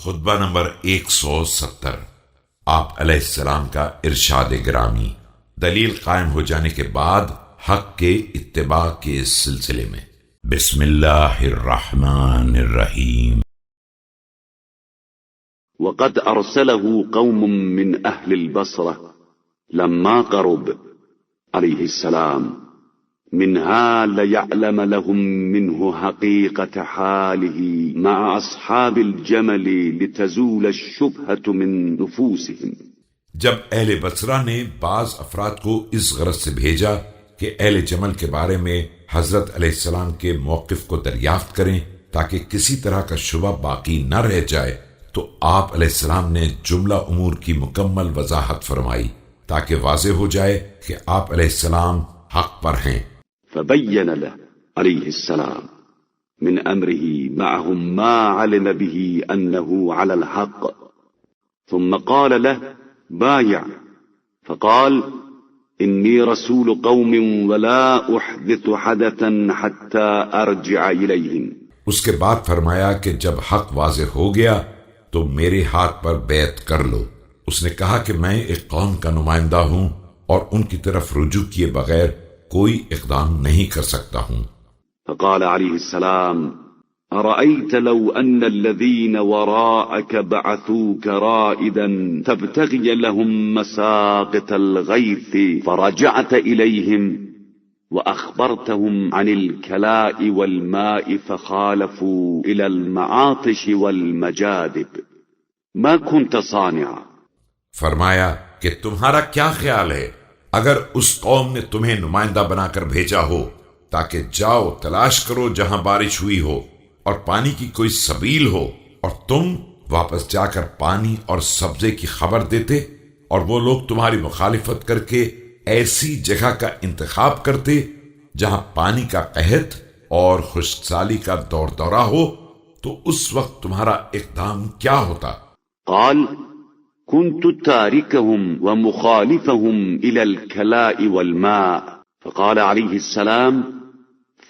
خطبہ نمبر 170۔ آپ علیہ السلام کا ارشاد گرامی، دلیل قائم ہو جانے کے بعد حق کے اتباع کے سلسلے میں۔ بسم اللہ الرحمن الرحیم۔ وقد أرسله قوم من أهل البصرة لما قرب عليه السلام منها ليعلم لهم منه حقيقة حاله مع أصحاب الجمل لتزول الشبهة من نفوسهم۔ جب اہل بصرہ نے بعض افراد کو اس غرض سے بھیجا کہ اہل جمل کے بارے میں حضرت علیہ السلام کے موقف کو دریافت کریں تاکہ کسی طرح کا شبہ باقی نہ رہ جائے، تو آپ علیہ السلام نے جملہ امور کی مکمل وضاحت فرمائی تاکہ واضح ہو جائے کہ آپ علیہ السلام حق پر ہیں۔ فبين له عليه السلام من أمره معهم ما علم به أنه على الحق، ثم قال له بايع، فقال إني رسول قوم ولا أحدث حدثا حتى أرجع إليهم۔ اس کے بعد فرمایا کہ جب حق واضح ہو گیا تو میرے ہاتھ پر بیعت کر لو۔ اس نے کہا کہ میں ایک قوم کا نمائندہ ہوں اور ان کی طرف رجوع کیے بغیر کوئی اقدام نہیں کر سکتا ہوں۔ فقال عليه السلام أرأيت لو أن الذين وراءك بعثوك رائدا تبتغي لهم مساقط الغيث فرجعت إليهم وأخبرتهم عن الكلاء والماء فخالفوا إلى المعاطش والمجادب ما كنت صانعا؟ فرمایا کہ تمہارا کیا خیال ہے اگر اس قوم نے تمہیں نمائندہ بنا کر بھیجا ہو تاکہ جاؤ تلاش کرو جہاں بارش ہوئی ہو اور پانی کی کوئی سبیل ہو، اور تم واپس جا کر پانی اور سبزے کی خبر دیتے، اور وہ لوگ تمہاری مخالفت کر کے ایسی جگہ کا انتخاب کرتے جہاں پانی کا قحط اور خشک سالی کا دور دورہ ہو، تو اس وقت تمہارا اقدام کیا ہوتا؟ قال كنت تاركهم ومخالفهم إلى الكلاء والماء، فقال عليه السلام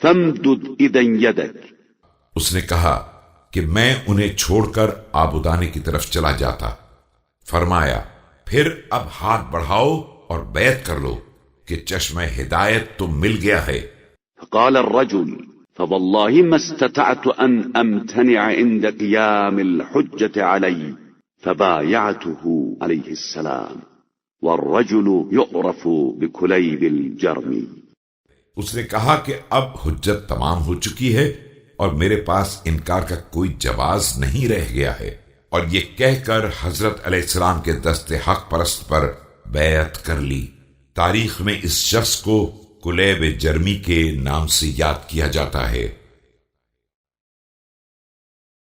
فامدد إذن يدك۔ اس نے کہا کہ میں انہیں چھوڑ کر آبودانے کی طرف چلا جاتا۔ فرمایا پھر اب ہاتھ بڑھاؤ اور بیعت کر لو کہ چشمہ ہدایت تو مل گیا ہے۔ فقال الرجل فوالله ما استطعت أن أمتنع عند قيام الحجة علي، فبايعته عليه السلام والرجل يعرف بكليب الجرم۔ اس نے کہا کہ اب حجت تمام ہو چکی ہے اور میرے پاس انکار کا کوئی جواز نہیں رہ گیا ہے، اور یہ کہہ کر حضرت علیہ السلام کے دست حق پرست پر بیعت کر لی۔ تاریخ میں اس شخص کو کلیب جرمی کے نام سے یاد کیا جاتا ہے۔